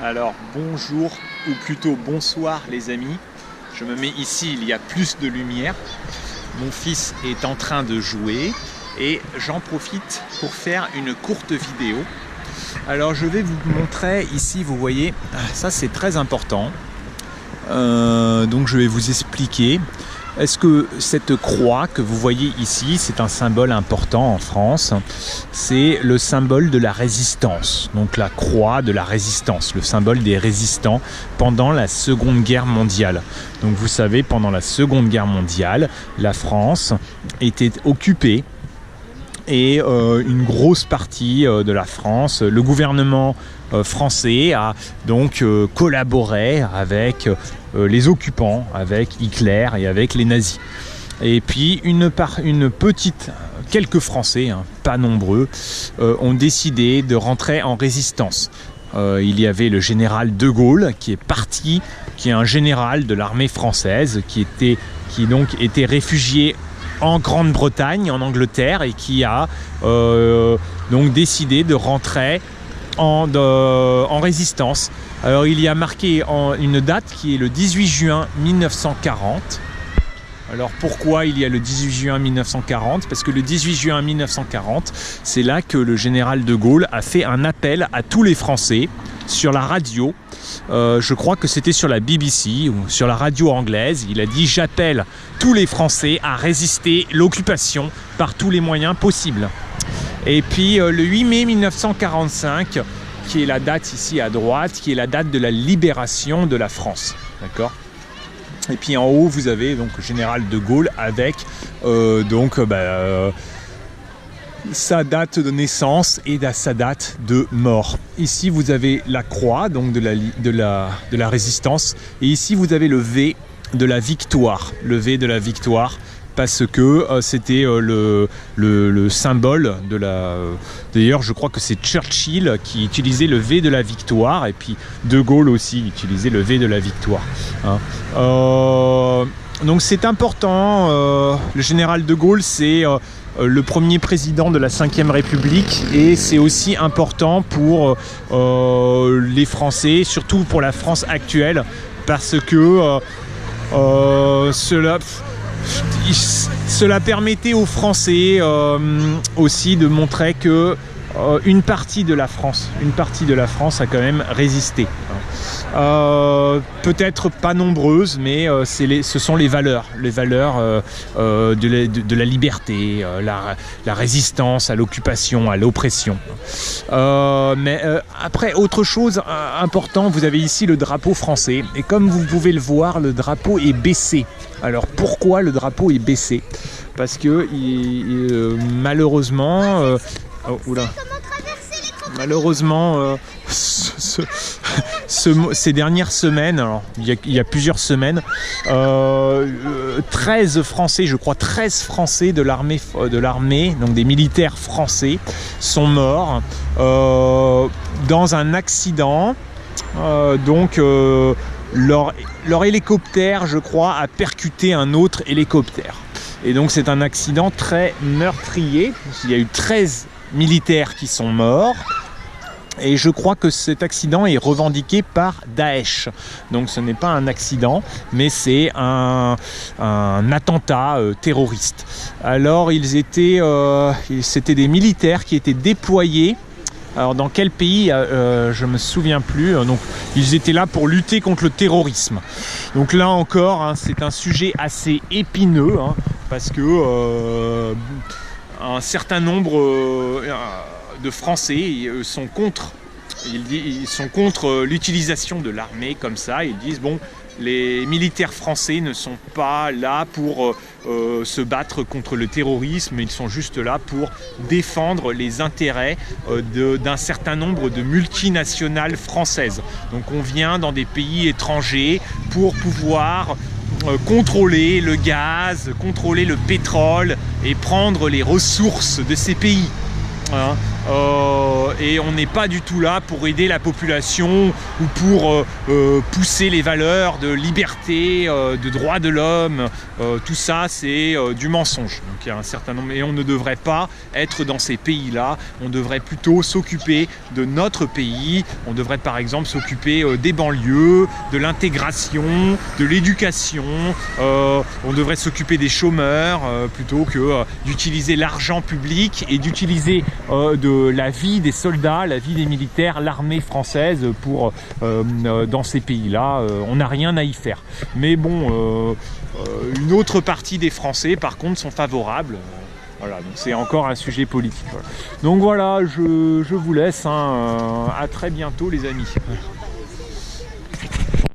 Alors bonjour ou plutôt bonsoir les amis. Je me mets ici, il y a plus de lumière. Mon fils est en train de jouer et j'en profite pour faire une courte vidéo. Alors je vais vous montrer ici, vous voyez, ça c'est très important. Donc je vais vous expliquer. Est-ce que cette croix que vous voyez ici, c'est un symbole important en France? C'est le symbole de la résistance, donc la croix de la résistance, le symbole des résistants pendant la Seconde Guerre mondiale. Donc vous savez, pendant la Seconde Guerre mondiale, la France était occupée et une grosse partie de la France, le gouvernement français a donc collaboré avec les occupants, avec Hitler et avec les nazis. Et puis quelques Français, pas nombreux, ont décidé de rentrer en résistance. Il y avait le général de Gaulle qui est parti, qui est un général de l'armée française, qui donc était réfugié en Grande-Bretagne, en Angleterre, et qui a donc décidé de rentrer en résistance. Alors il y a marqué une date qui est le 18 juin 1940. Alors pourquoi il y a le 18 juin 1940? Parce que le 18 juin 1940, c'est là que le général de Gaulle a fait un appel à tous les Français sur la radio. Je crois que c'était sur la BBC ou sur la radio anglaise. Il a dit: j'appelle tous les Français à résister l'occupation par tous les moyens possibles. Et puis le 8 mai 1945, qui est la date ici à droite, qui est la date de la libération de la France. D'accord ? Et puis en haut, vous avez donc le général de Gaulle avec sa date de naissance et sa date de mort. Ici, vous avez la croix donc de la résistance, et ici vous avez le V de la victoire. Le V de la victoire, parce que c'était le symbole de la... D'ailleurs, je crois que c'est Churchill qui utilisait le V de la victoire, et puis De Gaulle aussi utilisait le V de la victoire. Donc c'est important. Le général de Gaulle, c'est le premier président de la Ve République, et c'est aussi important pour les Français, surtout pour la France actuelle, parce que cela permettait aux Français aussi de montrer que une partie de la France a quand même résisté. Peut-être pas nombreuses, mais ce sont les valeurs de la liberté, la résistance à l'occupation, à l'oppression. Après, autre chose importante, vous avez ici le drapeau français, et comme vous pouvez le voir, le drapeau est baissé. Alors pourquoi le drapeau est baissé? Parce que malheureusement, malheureusement, ces dernières semaines, alors, il y a plusieurs semaines, 13 Français, je crois 13 Français de l'armée, donc des militaires français, sont morts dans un accident. Leur hélicoptère, je crois, a percuté un autre hélicoptère. Et donc c'est un accident très meurtrier. Il y a eu 13 militaires qui sont morts. Et je crois que cet accident est revendiqué par Daesh. Donc ce n'est pas un accident, mais c'est un attentat terroriste. Alors c'était des militaires qui étaient déployés. Alors dans quel pays, je me souviens plus. Donc ils étaient là pour lutter contre le terrorisme. Donc là encore, c'est un sujet assez épineux, parce que un certain nombre de Français sont contre. Ils sont contre l'utilisation de l'armée comme ça. Ils disent bon, les militaires français ne sont pas là pour se battre contre le terrorisme, ils sont juste là pour défendre les intérêts d'un certain nombre de multinationales françaises. Donc on vient dans des pays étrangers pour pouvoir contrôler le gaz, contrôler le pétrole et prendre les ressources de ces pays. et on n'est pas du tout là pour aider la population ou pour pousser les valeurs de liberté, de droits de l'homme. Tout ça, c'est du mensonge. Donc il y a un certain nombre, et on ne devrait pas être dans ces pays-là. On devrait plutôt s'occuper de notre pays. On devrait par exemple s'occuper des banlieues, de l'intégration, de l'éducation. On devrait s'occuper des chômeurs plutôt que d'utiliser l'argent public et d'utiliser de la vie des soldats, la vie des militaires, l'armée française pour dans ces pays-là. On n'a rien à y faire. Mais bon, une autre partie des Français, par contre, sont favorables. Voilà, donc c'est encore un sujet politique. Voilà. Donc voilà, je vous laisse. Hein, à très bientôt, les amis.